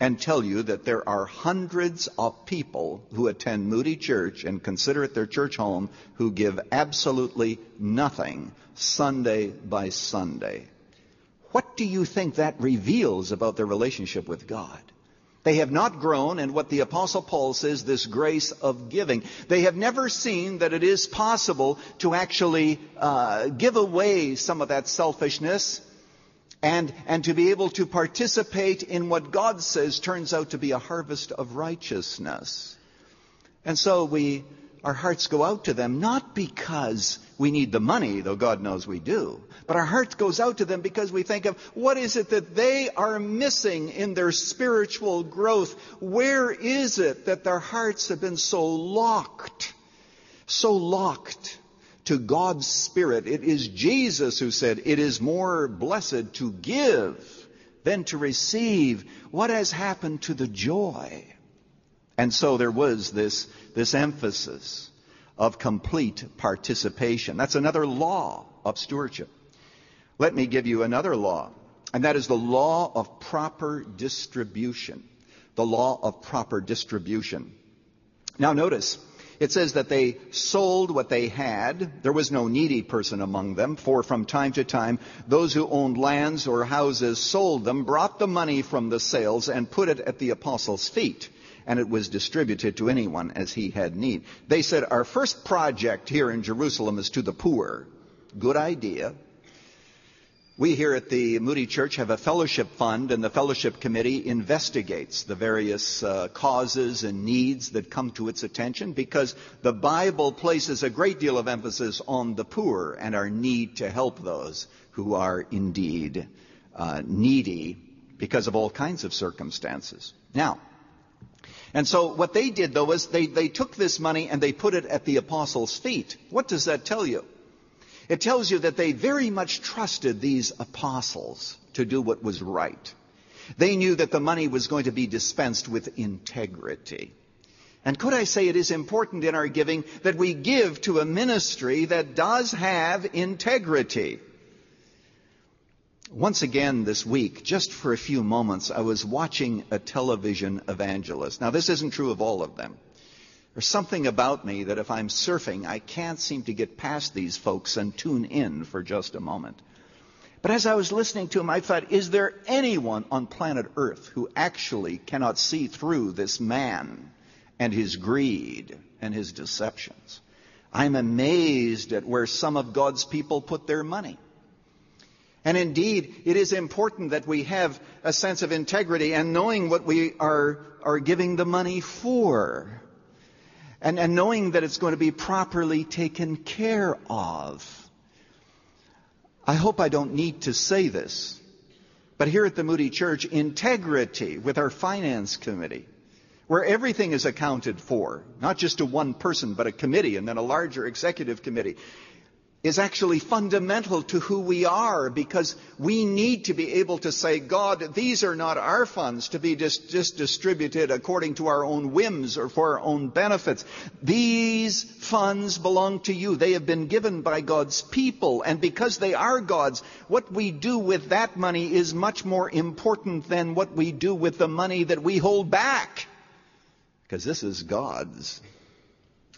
and tell you that there are hundreds of people who attend Moody Church and consider it their church home who give absolutely nothing Sunday by Sunday. What do you think that reveals about their relationship with God? They have not grown in what the Apostle Paul says, this grace of giving. They have never seen that it is possible to actually give away some of that selfishness and to be able to participate in what God says turns out to be a harvest of righteousness. And so our hearts go out to them, not because we need the money, though God knows we do, but our heart goes out to them because we think of what is it that they are missing in their spiritual growth? Where is it that their hearts have been so locked to God's Spirit? It is Jesus who said, "It is more blessed to give than to receive." What has happened to the joy? And so there was this emphasis of complete participation. That's another law of stewardship. Let me give you another law, and that is the law of proper distribution. The law of proper distribution. Now notice, it says that they sold what they had. There was no needy person among them, for from time to time those who owned lands or houses sold them, brought the money from the sales, and put it at the apostles' feet. And it was distributed to anyone as he had need. They said, our first project here in Jerusalem is to the poor. Good idea. We here at the Moody Church have a fellowship fund, and the fellowship committee investigates the various causes and needs that come to its attention, because the Bible places a great deal of emphasis on the poor and our need to help those who are indeed needy because of all kinds of circumstances. Now, and so what they did, though, was they took this money and they put it at the apostles' feet. What does that tell you? It tells you that they very much trusted these apostles to do what was right. They knew that the money was going to be dispensed with integrity. And could I say it is important in our giving that we give to a ministry that does have integrity? Once again this week, just for a few moments, I was watching a television evangelist. Now, this isn't true of all of them. There's something about me that if I'm surfing, I can't seem to get past these folks and tune in for just a moment. But as I was listening to him, I thought, is there anyone on planet Earth who actually cannot see through this man and his greed and his deceptions? I'm amazed at where some of God's people put their money. And indeed, it is important that we have a sense of integrity and knowing what we are giving the money for. And knowing that it's going to be properly taken care of. I hope I don't need to say this, but here at the Moody Church, integrity with our finance committee, where everything is accounted for, not just to one person, but a committee and then a larger executive committee, is actually fundamental to who we are, because we need to be able to say, God, these are not our funds to be just distributed according to our own whims or for our own benefits. These funds belong to you. They have been given by God's people, and because they are God's, what we do with that money is much more important than what we do with the money that we hold back, because this is God's.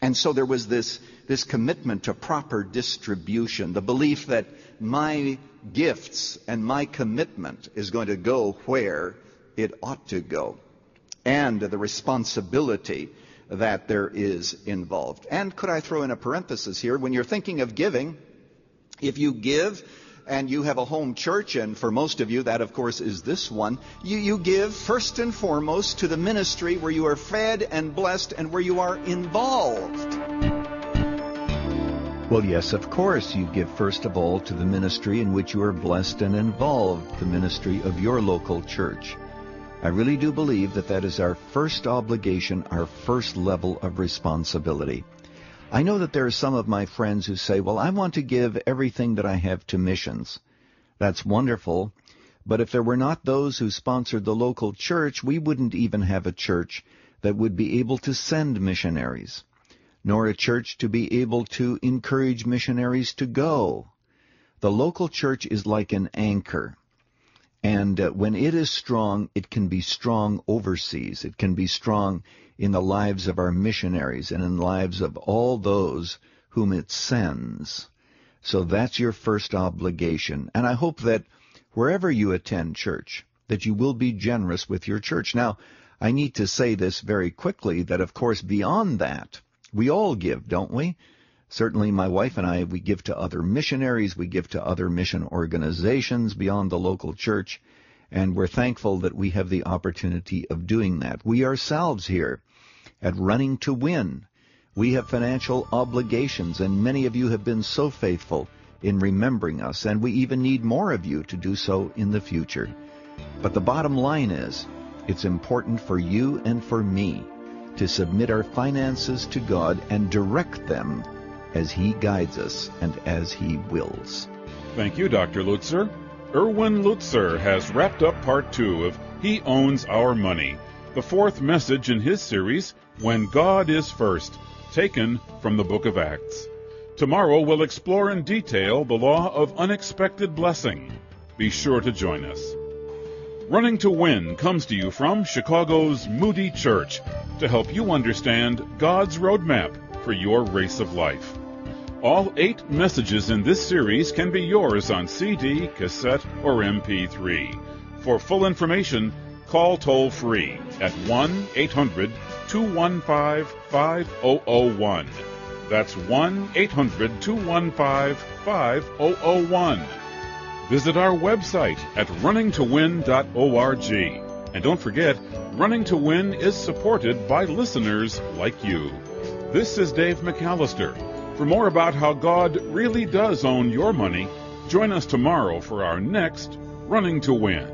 And so there was this commitment to proper distribution, the belief that my gifts and my commitment is going to go where it ought to go, and the responsibility that there is involved. And could I throw in a parenthesis here? When you're thinking of giving, if you give and you have a home church, and for most of you that, of course, is this one, you give first and foremost to the ministry where you are fed and blessed and where you are involved. Well, yes, of course, you give first of all to the ministry in which you are blessed and involved, the ministry of your local church. I really do believe that that is our first obligation, our first level of responsibility. I know that there are some of my friends who say, well, I want to give everything that I have to missions. That's wonderful, but if there were not those who sponsored the local church, we wouldn't even have a church that would be able to send missionaries, nor a church to be able to encourage missionaries to go. The local church is like an anchor, And when it is strong, it can be strong overseas. It can be strong in the lives of our missionaries and in the lives of all those whom it sends. So that's your first obligation. And I hope that wherever you attend church, that you will be generous with your church. Now, I need to say this very quickly, that of course beyond that, we all give, don't we? Certainly my wife and I, we give to other missionaries, we give to other mission organizations beyond the local church, and we're thankful that we have the opportunity of doing that. We ourselves here at Running to Win, we have financial obligations, and many of you have been so faithful in remembering us, and we even need more of you to do so in the future. But the bottom line is, it's important for you and for me to submit our finances to God and direct them as He guides us and as He wills. Thank you, Dr. Lutzer. Erwin Lutzer has wrapped up part 2 of He Owns Our Money, the 4th message in his series, When God is First, taken from the book of Acts. Tomorrow we'll explore in detail the law of unexpected blessing. Be sure to join us. Running to Win comes to you from Chicago's Moody Church to help you understand God's roadmap for your race of life. All 8 messages in this series can be yours on CD, cassette, or MP3. For full information, call toll-free at 1-800-215-5001. That's 1-800-215-5001. Visit our website at runningtowin.org. And don't forget, Running to Win is supported by listeners like you. This is Dave McAllister. For more about how God really does own your money, join us tomorrow for our next Running to Win.